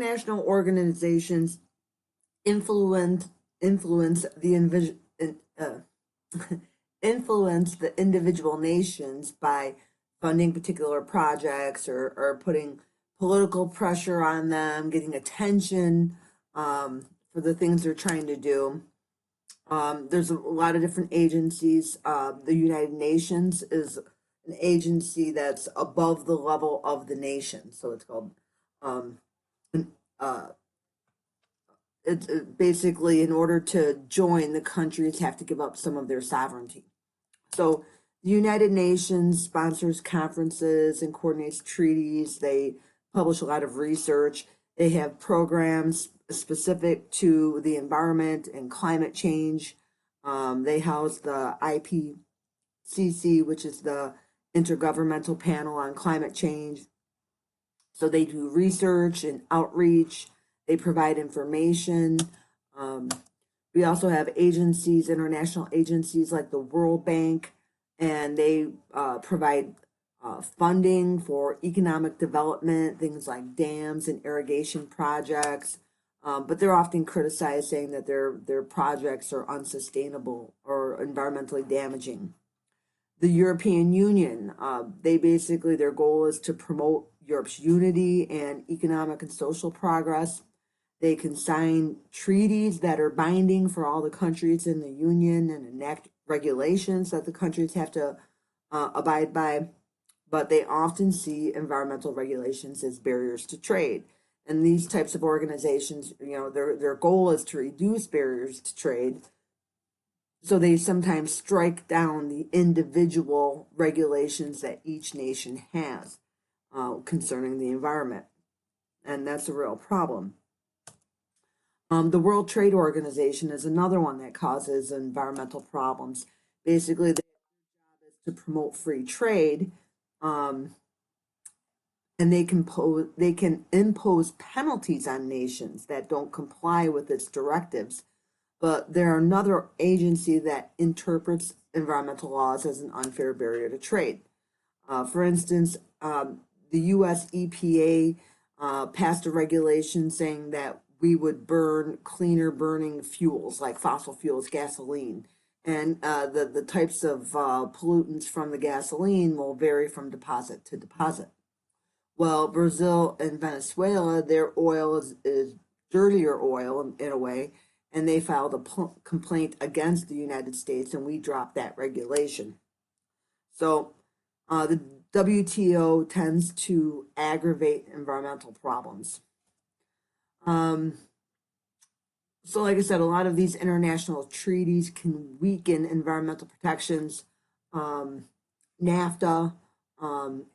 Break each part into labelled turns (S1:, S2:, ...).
S1: international organizations influence the uh, influence the individual nations by funding particular projects or putting political pressure on them, getting attention for the things they're trying to do. There's a lot of different agencies. The United Nations is an agency that's above the level of the nation, so it's called. Um, uh, it's basically in order to join, the countries have to give up some of their sovereignty. So the United Nations sponsors conferences and coordinates treaties. They publish a lot of research. They have programs specific to the environment and climate change. They house the IPCC, which is the Intergovernmental Panel on Climate Change. So they do research and outreach. They provide information. Um, we also have agencies, international agencies like the World Bank, and they provide funding for economic development, things like dams and irrigation projects. But they're often criticized, saying that their projects are unsustainable or environmentally damaging. The European Union, they basically, their goal is to promote Europe's unity and economic and social progress. They can sign treaties that are binding for all the countries in the union and enact regulations that the countries have to abide by. But they often see environmental regulations as barriers to trade. And these types of organizations, their goal is to reduce barriers to trade. So they sometimes strike down the individual regulations that each nation has concerning the environment. And that's a real problem. The World Trade Organization is another one that causes environmental problems. Basically, their job is to promote free trade, um, and they can impose penalties on nations that don't comply with its directives. But they're another agency that interprets environmental laws as an unfair barrier to trade. For instance, the U.S. EPA passed a regulation saying that we would burn cleaner burning fuels like fossil fuels, gasoline. And the types of pollutants from the gasoline will vary from deposit to deposit. Well, Brazil and Venezuela, their oil is dirtier oil in a way, and they filed a complaint against the United States, and we dropped that regulation. So the WTO tends to aggravate environmental problems. Um, so, like I said, a lot of these international treaties can weaken environmental protections. Um, NAFTA,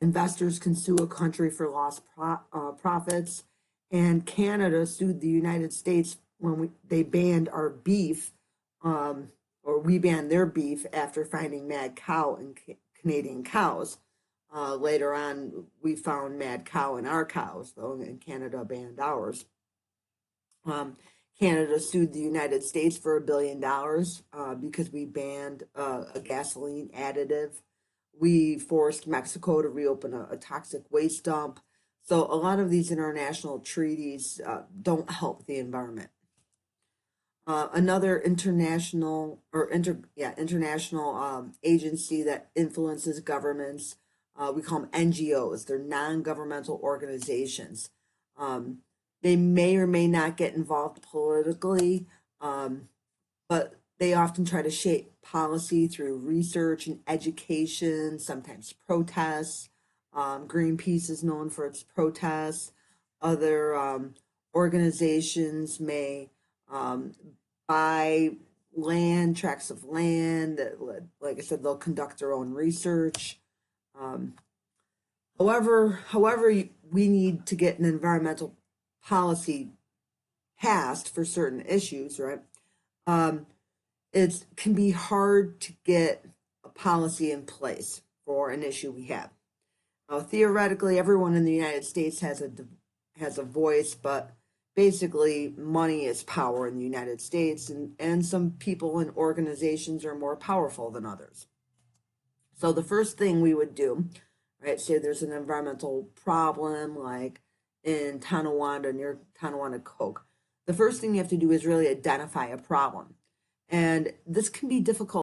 S1: investors can sue a country for lost profits, and Canada sued the United States when they banned our beef, or we banned their beef after finding mad cow in Canadian cows. Later on, we found mad cow in our cows, though, and Canada banned ours. Um, Canada sued the United States for $1 billion because we banned a gasoline additive. We forced Mexico to reopen a toxic waste dump. So a lot of these international treaties don't help the environment. Another international agency that influences governments, we call them NGOs. They're non-governmental organizations. Um, they may or may not get involved politically, but they often try to shape policy through research and education, sometimes protests. Greenpeace is known for its protests. Other organizations may um, buy tracts of land that, like I said, they'll conduct their own research. Um, however, we need to get an environmental policy passed for certain issues, right? Um, it can be hard to get a policy in place for an issue we have. Now, theoretically, everyone in the United States has a voice, but basically, money is power in the United States, and some people and organizations are more powerful than others. So the first thing we would do, right, say there's an environmental problem like in Tonawanda, near Tonawanda Coke. The first thing you have to do is really identify a problem. And this can be difficult